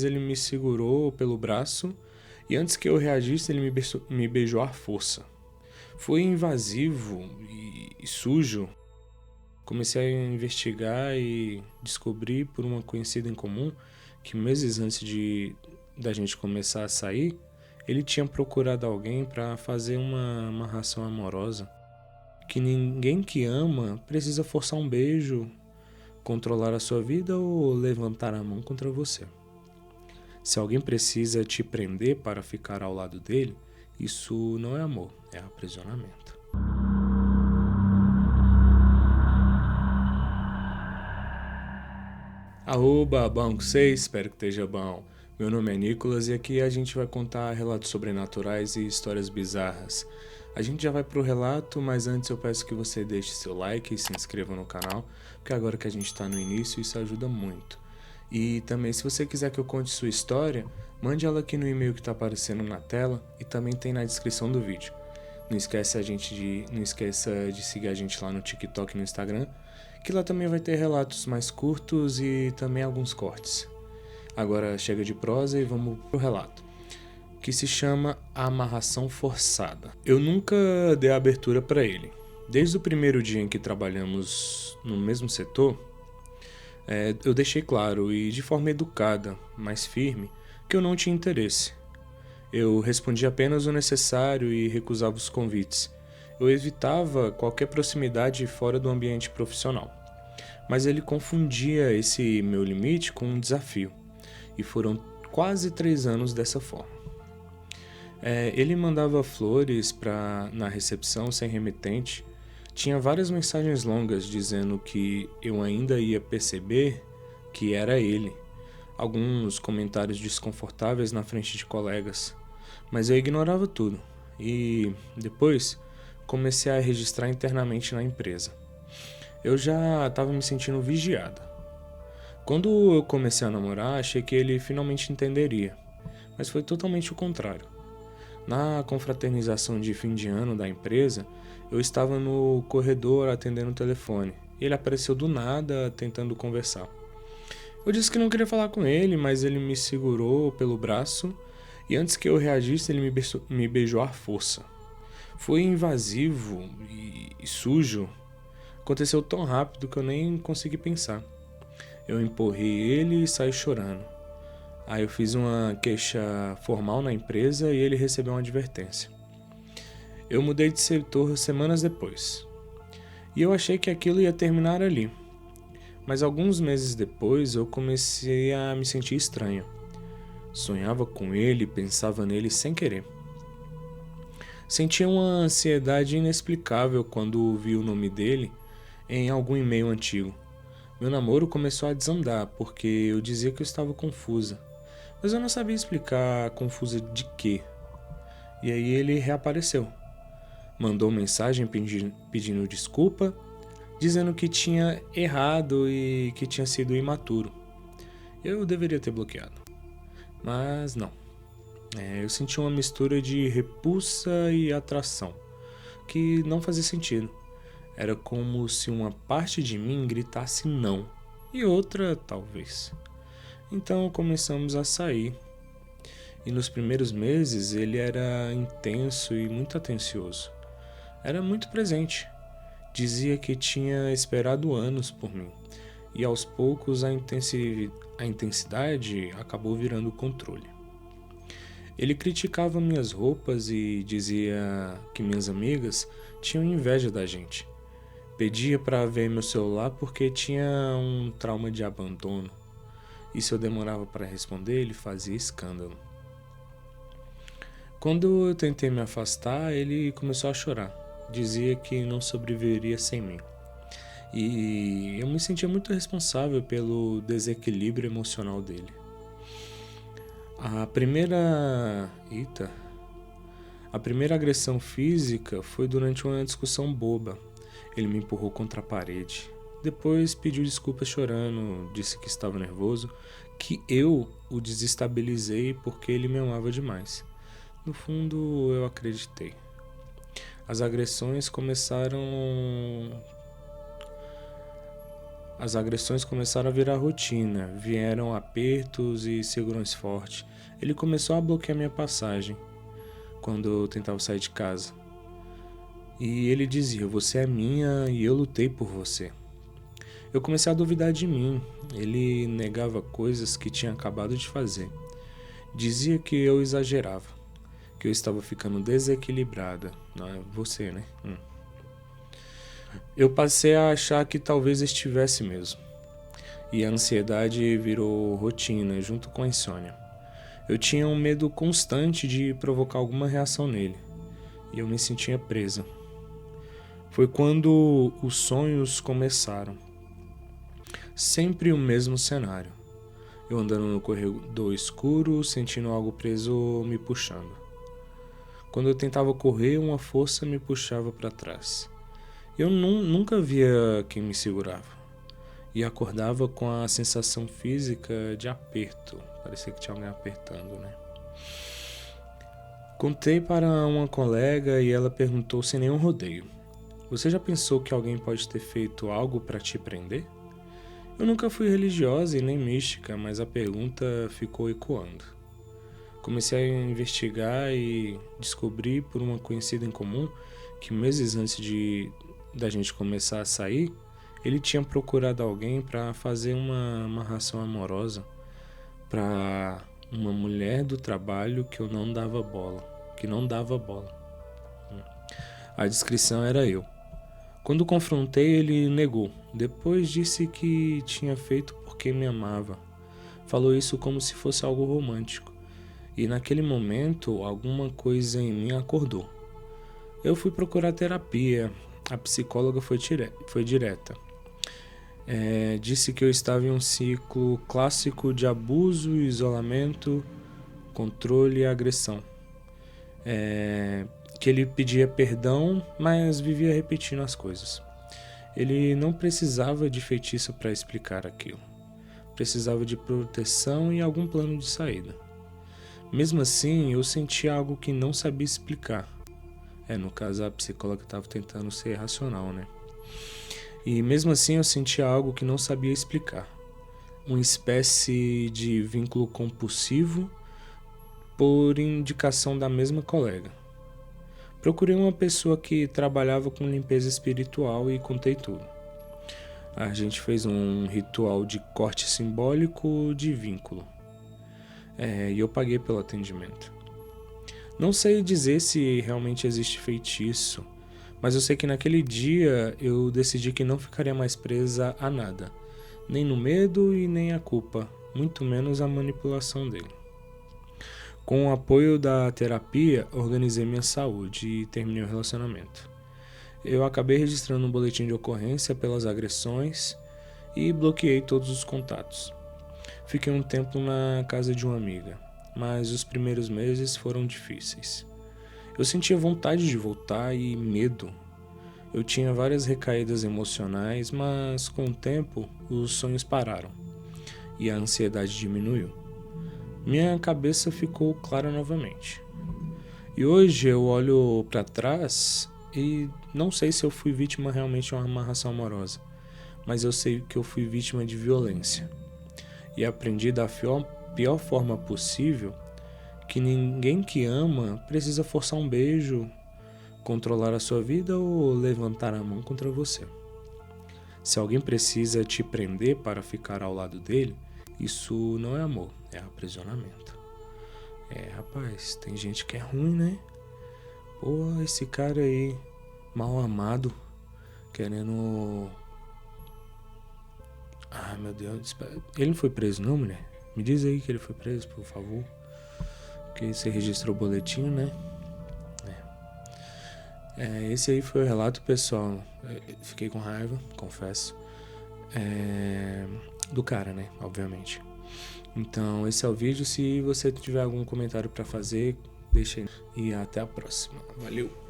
Ele me segurou pelo braço e antes que eu reagisse, ele me beijou à força. Foi invasivo e sujo. Comecei a investigar e descobri por uma conhecida em comum que meses antes da gente começar a sair, ele tinha procurado alguém para fazer uma amarração amorosa. Que ninguém que ama precisa forçar um beijo, controlar a sua vida ou levantar a mão contra você. Se alguém precisa te prender para ficar ao lado dele, isso não é amor, é aprisionamento. Arroba, bom com vocês? Espero que esteja bom. Meu nome é Nicolas e aqui a gente vai contar relatos sobrenaturais e histórias bizarras. A gente já vai pro relato, mas antes eu peço que você deixe seu like e se inscreva no canal, porque agora que a gente tá no início isso ajuda muito. E também, se você quiser que eu conte sua história, mande ela aqui no e-mail que tá aparecendo na tela e também tem na descrição do vídeo. Não esqueça de seguir a gente lá no TikTok e no Instagram, que lá também vai ter relatos mais curtos e também alguns cortes. Agora chega de prosa e vamos pro relato, que se chama A Amarração Forçada. Eu nunca dei abertura para ele. Desde o primeiro dia em que trabalhamos no mesmo setor, eu deixei claro e de forma educada, mas firme, que eu não tinha interesse. Eu respondia apenas o necessário e recusava os convites. Eu evitava qualquer proximidade fora do ambiente profissional. Mas ele confundia esse meu limite com um desafio. E foram quase 3 anos dessa forma. Ele mandava flores na recepção sem remetente. Tinha várias mensagens longas dizendo que eu ainda ia perceber que era ele. Alguns comentários desconfortáveis na frente de colegas. Mas eu ignorava tudo. E depois comecei a registrar internamente na empresa. Eu já estava me sentindo vigiada. Quando eu comecei a namorar, achei que ele finalmente entenderia. Mas foi totalmente o contrário. Na confraternização de fim de ano da empresa, eu estava no corredor atendendo o telefone. E ele apareceu do nada, tentando conversar. Eu disse que não queria falar com ele, mas ele me segurou pelo braço e antes que eu reagisse, ele me beijou à força. Foi invasivo e sujo. Aconteceu tão rápido que eu nem consegui pensar. Eu empurrei ele e saí chorando. Aí eu fiz uma queixa formal na empresa e ele recebeu uma advertência. Eu mudei de setor semanas depois. E eu achei que aquilo ia terminar ali. Mas alguns meses depois eu comecei a me sentir estranho. Sonhava com ele, pensava nele sem querer. Sentia uma ansiedade inexplicável quando vi o nome dele em algum e-mail antigo. Meu namoro começou a desandar porque eu dizia que eu estava confusa. Mas eu não sabia explicar confusa de quê. E aí ele reapareceu. Mandou mensagem pedindo desculpa, dizendo que tinha errado e que tinha sido imaturo. Eu deveria ter bloqueado. Mas não. Eu senti uma mistura de repulsa e atração, que não fazia sentido. Era como se uma parte de mim gritasse não, e outra talvez. Então começamos a sair. E nos primeiros meses ele era intenso e muito atencioso. Era muito presente. Dizia que tinha esperado anos por mim. E aos poucos a intensidade acabou virando controle. Ele criticava minhas roupas e dizia que minhas amigas tinham inveja da gente. Pedia para ver meu celular porque tinha um trauma de abandono. E se eu demorava para responder, ele fazia escândalo. Quando eu tentei me afastar, ele começou a chorar. Dizia que não sobreviveria sem mim. E eu me sentia muito responsável pelo desequilíbrio emocional dele. A primeira agressão física foi durante uma discussão boba. Ele me empurrou contra a parede. Depois pediu desculpas chorando, disse que estava nervoso, que eu o desestabilizei porque ele me amava demais. No fundo, eu acreditei. As agressões começaram As agressões começaram a virar rotina, vieram apertos e segurões fortes. Ele começou a bloquear minha passagem quando eu tentava sair de casa. E ele dizia: "Você é minha e eu lutei por você." Eu comecei a duvidar de mim. Ele negava coisas que tinha acabado de fazer. Dizia que eu exagerava, que eu estava ficando desequilibrada. Não é você, né? Eu passei a achar que talvez estivesse mesmo. E a ansiedade virou rotina junto com a insônia. Eu tinha um medo constante de provocar alguma reação nele. E eu me sentia presa. Foi quando os sonhos começaram. Sempre o mesmo cenário. Eu andando no corredor escuro, sentindo algo preso me puxando. Quando eu tentava correr, uma força me puxava para trás. Eu nunca via quem me segurava. E acordava com a sensação física de aperto. Parecia que tinha alguém apertando, né? Contei para uma colega e ela perguntou sem nenhum rodeio: "Você já pensou que alguém pode ter feito algo para te prender?" Eu nunca fui religiosa e nem mística, mas a pergunta ficou ecoando. Comecei a investigar e descobri por uma conhecida em comum que meses antes da gente começar a sair, ele tinha procurado alguém para fazer uma amarração amorosa para uma mulher do trabalho que não dava bola. A descrição era eu. Quando confrontei, ele negou. Depois disse que tinha feito porque me amava. Falou isso como se fosse algo romântico. E naquele momento, alguma coisa em mim acordou. Eu fui procurar terapia. A psicóloga foi direta. Disse que eu estava em um ciclo clássico de abuso, isolamento, controle e agressão. Que ele pedia perdão, mas vivia repetindo as coisas. Ele não precisava de feitiço para explicar aquilo. Precisava de proteção e algum plano de saída. Mesmo assim, eu sentia algo que não sabia explicar. No caso, a psicóloga estava tentando ser racional, né? E mesmo assim, eu sentia algo que não sabia explicar. Uma espécie de vínculo compulsivo por indicação da mesma colega. Procurei uma pessoa que trabalhava com limpeza espiritual e contei tudo. A gente fez um ritual de corte simbólico de vínculo. E eu paguei pelo atendimento. Não sei dizer se realmente existe feitiço, mas eu sei que naquele dia eu decidi que não ficaria mais presa a nada, nem no medo e nem a culpa, muito menos a manipulação dele. Com o apoio da terapia, organizei minha saúde e terminei o relacionamento. Eu acabei registrando um boletim de ocorrência pelas agressões e bloqueei todos os contatos. Fiquei um tempo na casa de uma amiga, mas os primeiros meses foram difíceis. Eu sentia vontade de voltar e medo. Eu tinha várias recaídas emocionais, mas com o tempo os sonhos pararam e a ansiedade diminuiu. Minha cabeça ficou clara novamente. E hoje eu olho para trás e não sei se eu fui vítima realmente de uma amarração amorosa, mas eu sei que eu fui vítima de violência. E aprendi da pior forma possível que ninguém que ama precisa forçar um beijo, controlar a sua vida ou levantar a mão contra você. Se alguém precisa te prender para ficar ao lado dele, isso não é amor, é aprisionamento. Rapaz, tem gente que é ruim, né? Pô, esse cara aí, mal amado, querendo... Ah, meu Deus, ele não foi preso não, mulher? Me diz aí que ele foi preso, por favor. Porque você registrou o boletim, né? Esse aí foi o relato, pessoal. Fiquei com raiva, confesso. Do cara, né? Obviamente. Então, esse é o vídeo. Se você tiver algum comentário pra fazer, deixa aí. E até a próxima. Valeu!